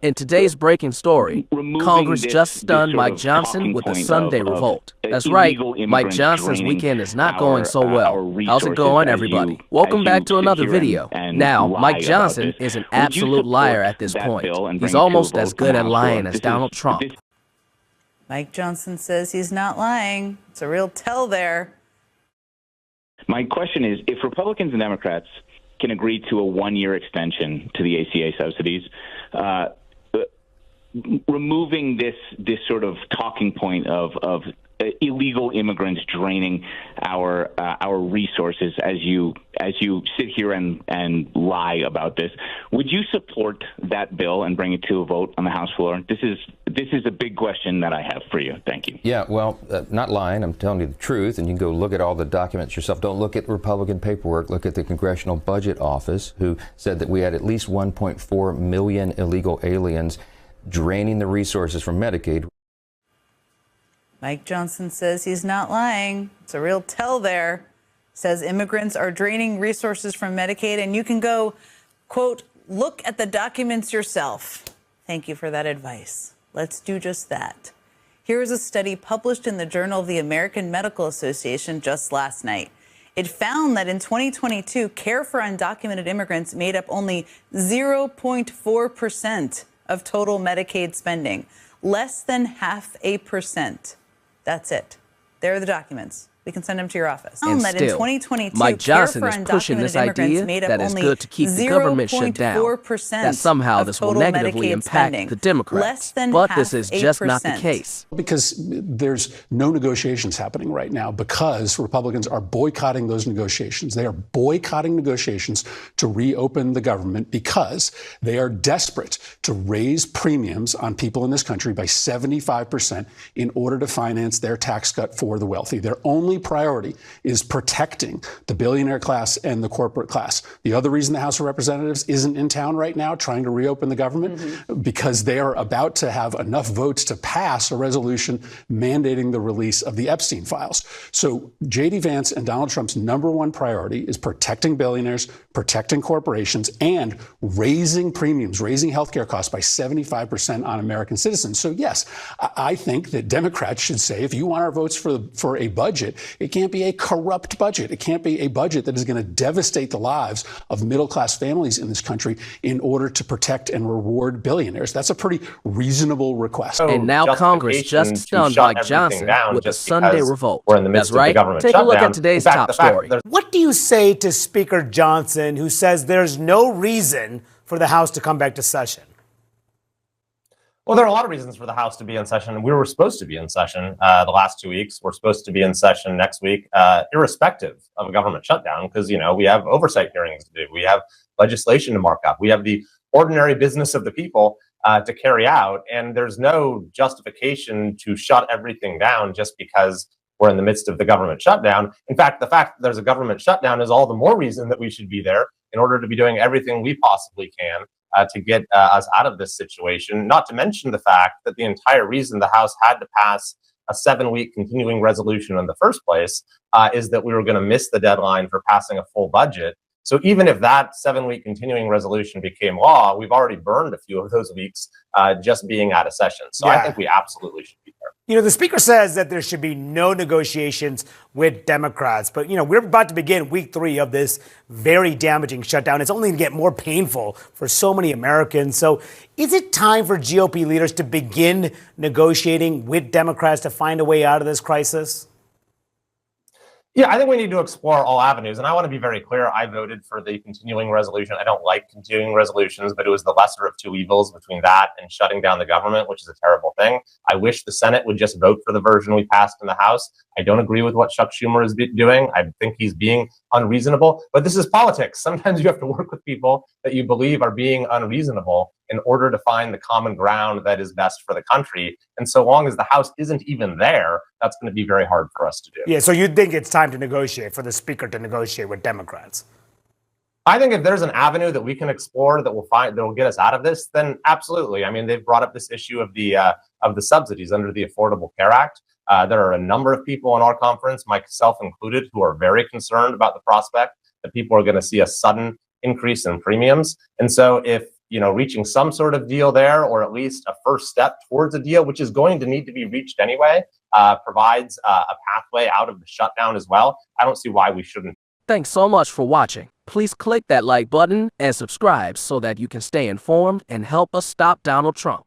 In today's breaking story, removing Congress this- just this stunned sort Mike of Johnson talking with a point Sunday of revolt. That's right, illegal Mike immigrants Johnson's draining weekend is not our, going so our well. How's it resources going, as everybody? you- Welcome as back you to sit another here video. and Now, lie Mike about Johnson this. is an Would you absolute liar support at this that point. bill and He's bring it to a almost vote as on good the at House lying floor? as This Donald is- Trump. this- Mike Johnson says he's not lying. It's a real tell there. My question is, if Republicans and Democrats can agree to a one-year extension to the ACA subsidies, removing this sort of talking point of illegal immigrants draining our resources as you sit here and lie about this, would you support that bill and bring it to a vote on the House floor? This is a big question that I have for you. Thank you. Yeah, well, not lying. I'm telling you the truth, and you can go look at all the documents yourself. Don't look at Republican paperwork. Look at the Congressional Budget Office, who said that we had at least 1.4 million illegal aliens draining the resources from Medicaid. Mike Johnson says he's not lying. It's a real tell there. Says immigrants are draining resources from Medicaid, and you can go, quote, look at the documents yourself. Thank you for that advice. Let's do just that. Here is a study published in the Journal of the American Medical Association just last night. It found that in 2022, care for undocumented immigrants made up only 0.4% of total Medicaid spending, less than 0.5%. That's it. There are the documents. We can send them to your office. And that still, in 2022, Mike Johnson care is for pushing this undocumented immigrants idea made up that it's only good to keep the government shut down, 0.4% that somehow of this will total negatively Medicaid impact spending, the Democrats. less than But this is just not the 0.5%. case. Because there's no negotiations happening right now because Republicans are boycotting those negotiations. They are boycotting negotiations to reopen the government because they are desperate to raise premiums on people in this country by 75% in order to finance their tax cut for the wealthy. Their only priority is protecting the billionaire class and the corporate class. The other reason the House of Representatives isn't in town right now trying to reopen the government, because they are about to have enough votes to pass a resolution mandating the release of the Epstein files. So J.D. Vance and Donald Trump's number one priority is protecting billionaires, protecting corporations, and raising premiums, raising healthcare costs by 75% on American citizens. So yes, I think that Democrats should say, if you want our votes for a budget, it can't be a corrupt budget. It can't be a budget that is going to devastate the lives of middle-class families in this country in order to protect and reward billionaires. That's a pretty reasonable request. And now Congress just stunned Mike Johnson with a Sunday revolt. We're in the midst That's right. of the government Take a look shutdown. at today's In fact, top story. What do you say to Speaker Johnson, who says there's no reason for the House to come back to session? Well, there are a lot of reasons for the House to be in session. We were supposed to be in session the last 2 weeks. We're supposed to be in session next week, irrespective of a government shutdown, because, you know, we have oversight hearings to do. We have legislation to mark up. We have the ordinary business of the people to carry out. And there's no justification to shut everything down just because we're in the midst of the government shutdown. In fact, the fact that there's a government shutdown is all the more reason that we should be there in order to be doing everything we possibly can to get us out of this situation, not to mention the fact that the entire reason the House had to pass a 7-week continuing resolution in the first place is that we were going to miss the deadline for passing a full budget. So even if that 7-week continuing resolution became law, we've already burned a few of those weeks just being out of session. So I think we absolutely should be there. You know, the Speaker says that there should be no negotiations with Democrats. But, you know, we're about to begin week 3 of this very damaging shutdown. It's only going to get more painful for so many Americans. So is it time for GOP leaders to begin negotiating with Democrats to find a way out of this crisis? Yeah, I think we need to explore all avenues. And I want to be very clear. I voted for the continuing resolution. I don't like continuing resolutions, but it was the lesser of two evils between that and shutting down the government, which is a terrible thing. I wish the Senate would just vote for the version we passed in the House. I don't agree with what Chuck Schumer is doing. I think he's being unreasonable. But this is politics. Sometimes you have to work with people that you believe are being unreasonable in order to find the common ground that is best for the country. And so long as the House isn't even there, that's going to be very hard for us to do. Yeah, so you think it's time to negotiate, for the Speaker to negotiate with Democrats? I think if there's an avenue that we can explore that will get us out of this, then absolutely. I mean, they've brought up this issue of the subsidies under the Affordable Care Act. There are a number of people in our conference, myself included, who are very concerned about the prospect that people are going to see a sudden increase in premiums. And so if reaching some sort of deal there, or at least a first step towards a deal, which is going to need to be reached anyway, provides a pathway out of the shutdown as well, I don't see why we shouldn't. Thanks so much for watching. Please click that like button and subscribe so that you can stay informed and help us stop Donald Trump.